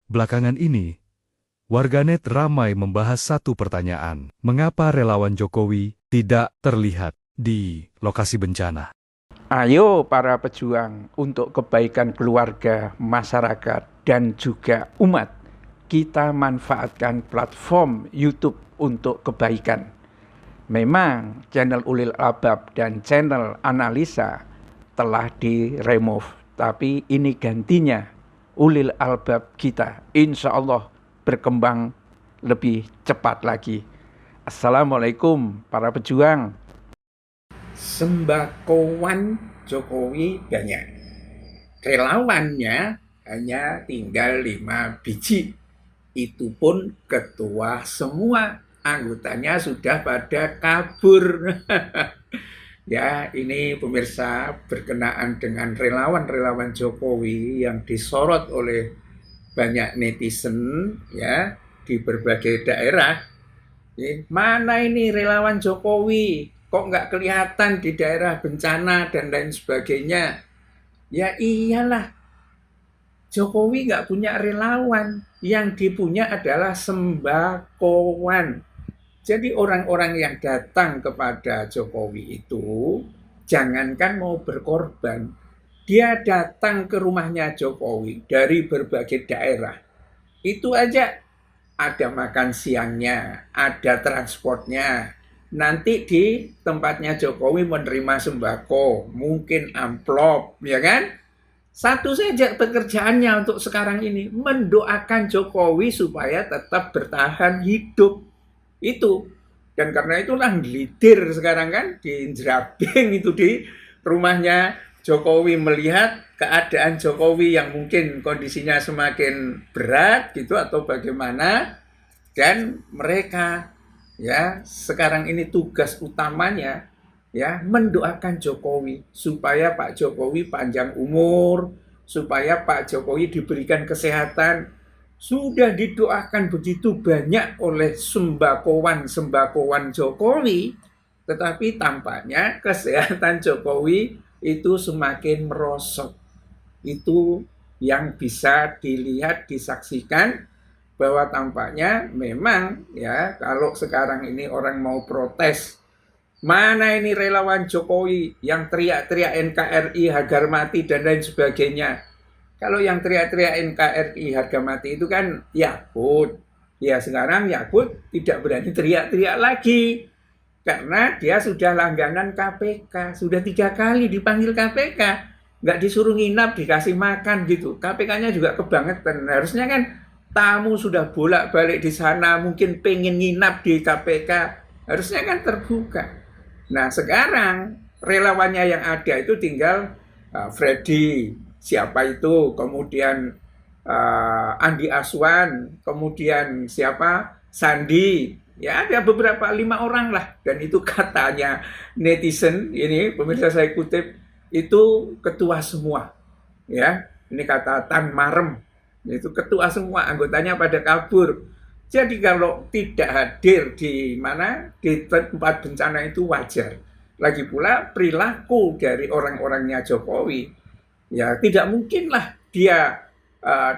Belakangan ini, warganet ramai membahas satu pertanyaan. Mengapa relawan Jokowi tidak terlihat di lokasi bencana? Ayo para pejuang untuk kebaikan keluarga, masyarakat, dan juga umat. Kita manfaatkan platform YouTube untuk kebaikan. Memang channel Ulil Albab dan channel Analisa telah di-remove. Tapi ini gantinya Ulil Albab kita. Insya Allah berkembang lebih cepat lagi. Assalamualaikum para pejuang. Sembakoan Jokowi banyak, relawannya hanya tinggal 5 biji. Itu pun ketua semua, anggotanya sudah pada kabur. Ya, ini pemirsa berkenaan dengan relawan-relawan Jokowi yang disorot oleh banyak netizen ya di berbagai daerah. Mana ini relawan Jokowi? Kok nggak kelihatan di daerah bencana dan lain sebagainya? Ya iyalah, Jokowi nggak punya relawan. Yang dipunya adalah sembakoan. Jadi orang-orang yang datang kepada Jokowi itu, jangankan mau berkorban, dia datang ke rumahnya Jokowi dari berbagai daerah. Itu aja ada makan siangnya, ada transportnya. Nanti di tempatnya Jokowi menerima sembako, mungkin amplop, ya kan? Satu saja pekerjaannya untuk sekarang ini, mendoakan Jokowi supaya tetap bertahan hidup. Itu. Dan karena itulah ngelidir sekarang kan, di Indrabing itu di rumahnya Jokowi, melihat keadaan Jokowi yang mungkin kondisinya semakin berat gitu atau bagaimana, dan mereka ya sekarang ini tugas utamanya ya mendoakan Jokowi supaya Pak Jokowi panjang umur, supaya Pak Jokowi diberikan kesehatan. Sudah didoakan begitu banyak oleh sembakoan Jokowi, tetapi tampaknya kesehatan Jokowi itu semakin merosot. Itu yang bisa dilihat, disaksikan, bahwa tampaknya memang ya kalau sekarang ini orang mau protes, mana ini relawan Jokowi yang teriak-teriak NKRI harga mati dan lain sebagainya. Kalau yang teriak-teriak NKRI harga mati itu kan Yakut. Ya sekarang Yakut tidak berani teriak-teriak lagi. Karena dia sudah langganan KPK. Sudah 3 kali dipanggil KPK. Nggak disuruh nginap, dikasih makan gitu. KPK-nya juga kebangetan. Harusnya kan tamu sudah bolak-balik di sana, mungkin pengen nginap di KPK. Harusnya kan terbuka. Nah sekarang relawannya yang ada itu tinggal Freddy, siapa itu, kemudian Andi Aswan, kemudian siapa, Sandi, ya ada beberapa 5 orang lah, dan itu katanya netizen ini pemirsa saya kutip itu ketua semua, ya ini kata Tan Marem, itu ketua semua, anggotanya pada kabur. Jadi kalau tidak hadir di mana di tempat bencana itu wajar. Lagi pula perilaku dari orang-orangnya Jokowi, ya tidak mungkinlah dia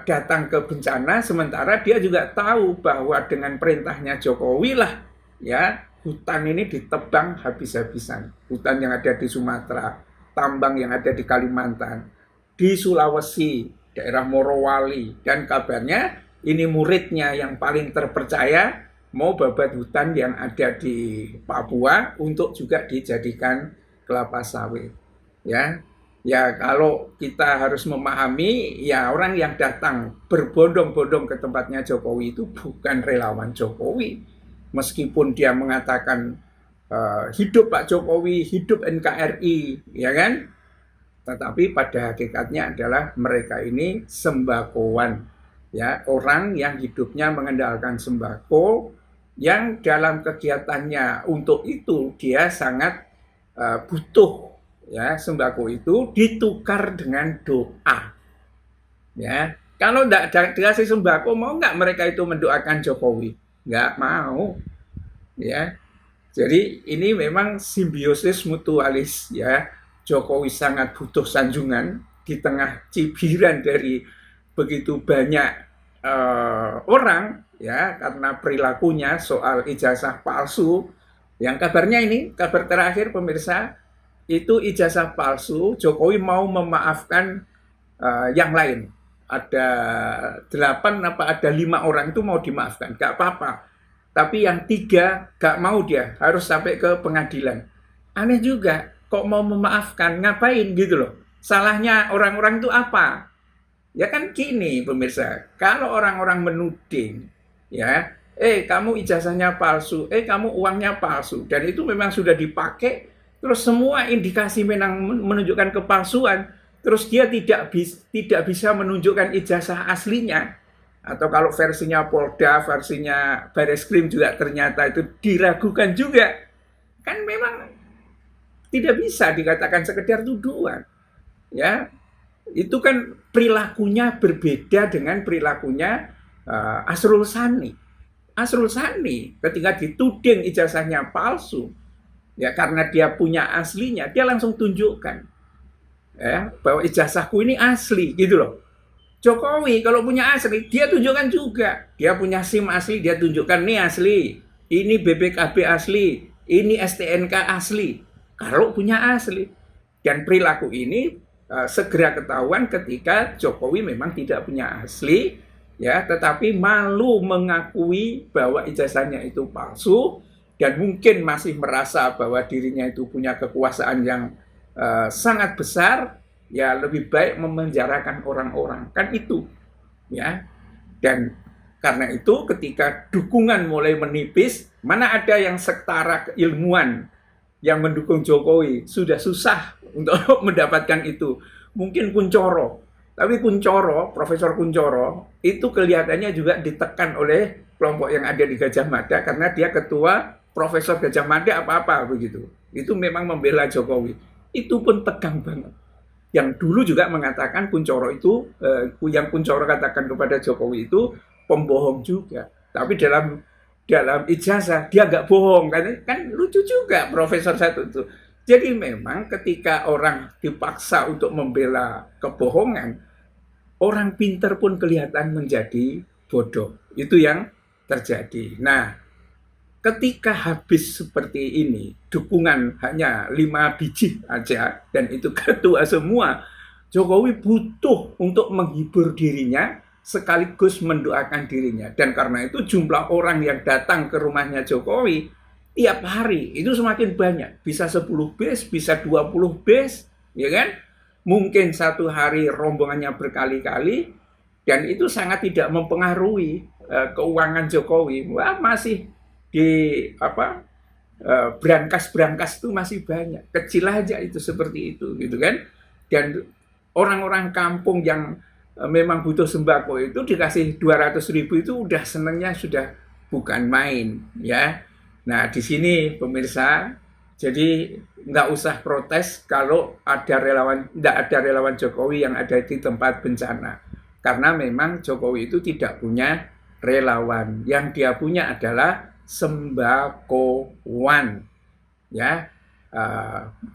datang ke bencana sementara dia juga tahu bahwa dengan perintahnya Jokowi lah ya hutan ini ditebang habis-habisan. Hutan yang ada di Sumatera, tambang yang ada di Kalimantan, di Sulawesi, daerah Morowali, dan kabarnya ini muridnya yang paling terpercaya mau babat hutan yang ada di Papua untuk juga dijadikan kelapa sawit. Ya kalau kita harus memahami, ya orang yang datang berbondong-bondong ke tempatnya Jokowi itu bukan relawan Jokowi. Meskipun dia mengatakan hidup Pak Jokowi, hidup NKRI, ya kan? Tetapi pada hakikatnya adalah mereka ini sembakoan, ya orang yang hidupnya mengandalkan sembako, yang dalam kegiatannya untuk itu dia sangat butuh. Ya, sembako itu ditukar dengan doa. Ya, kalau tidak dikasih sembako, mau nggak mereka itu mendoakan Jokowi? Nggak mau. Ya, jadi ini memang simbiosis mutualis. Ya, Jokowi sangat butuh sanjungan di tengah cibiran dari begitu banyak orang ya karena perilakunya soal ijazah palsu. Yang kabarnya ini kabar terakhir pemirsa itu ijazah palsu. Jokowi mau memaafkan yang lain. Ada 8 apa ada 5 orang itu mau dimaafkan, gak apa-apa. Tapi yang 3 gak mau, dia harus sampai ke pengadilan. Aneh juga, kok mau memaafkan, ngapain gitu loh. Salahnya orang-orang itu apa? Ya kan gini pemirsa, kalau orang-orang menuding, ya, kamu ijazahnya palsu, kamu uangnya palsu, dan itu memang sudah dipakai, terus semua indikasi memang menunjukkan kepalsuan, terus dia tidak bisa menunjukkan ijazah aslinya, atau kalau versinya Polda, versinya Bareskrim juga ternyata itu diragukan juga, kan memang tidak bisa dikatakan sekedar tuduhan, ya. Itu kan perilakunya berbeda dengan perilakunya Asrul Sani. Asrul Sani ketika dituding ijazahnya palsu, ya karena dia punya aslinya, dia langsung tunjukkan ya bahwa ijazahku ini asli gitu loh. Jokowi kalau punya asli, dia tunjukkan juga. Dia punya SIM asli, dia tunjukkan nih asli. Ini BPKB asli, ini STNK asli. Kalau punya asli. Dan perilaku ini segera ketahuan ketika Jokowi memang tidak punya asli, ya, tetapi malu mengakui bahwa ijazahnya itu palsu dan mungkin masih merasa bahwa dirinya itu punya kekuasaan yang sangat besar, ya lebih baik memenjarakan orang-orang, kan itu, ya. Dan karena itu ketika dukungan mulai menipis, mana ada yang setara keilmuan yang mendukung Jokowi, sudah susah untuk mendapatkan itu. Mungkin Kuncoro, tapi Kuncoro, Profesor Kuncoro, itu kelihatannya juga ditekan oleh kelompok yang ada di Gajah Mada, karena dia ketua Profesor Gajah Mada apa-apa begitu. Itu memang membela Jokowi. Itu pun tegang banget. Yang dulu juga mengatakan Kuncoro itu, yang Kuncoro katakan kepada Jokowi itu pembohong juga. Tapi dalam ijazah dia nggak bohong, kan lucu juga profesor satu itu. Jadi memang ketika orang dipaksa untuk membela kebohongan, orang pinter pun kelihatan menjadi bodoh. Itu yang terjadi. Nah, ketika habis seperti ini, dukungan hanya 5 biji aja, dan itu ketua semua, Jokowi butuh untuk menghibur dirinya, sekaligus mendoakan dirinya. Dan karena itu jumlah orang yang datang ke rumahnya Jokowi tiap hari itu semakin banyak. Bisa 10 bis, bisa 20 bis, ya kan? Mungkin satu hari rombongannya berkali-kali, dan itu sangat tidak mempengaruhi keuangan Jokowi. Wah, masih di brankas-brankas itu masih banyak. Kecil aja itu seperti itu, gitu kan? Dan orang-orang kampung yang memang butuh sembako itu dikasih 200.000 itu udah senengnya sudah bukan main, ya. Nah, di sini pemirsa, jadi nggak usah protes kalau nggak ada relawan Jokowi yang ada di tempat bencana, karena memang Jokowi itu tidak punya relawan. Yang dia punya adalah sembakowan, ya.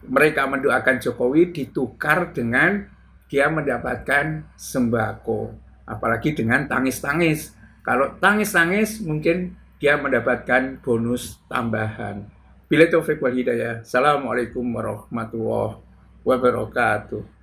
Mereka mendoakan Jokowi ditukar dengan dia mendapatkan sembako, apalagi dengan tangis-tangis. Kalau tangis-tangis mungkin dia mendapatkan bonus tambahan. Billahi taufiq wal hidayah. Assalamualaikum warahmatullahi wabarakatuh.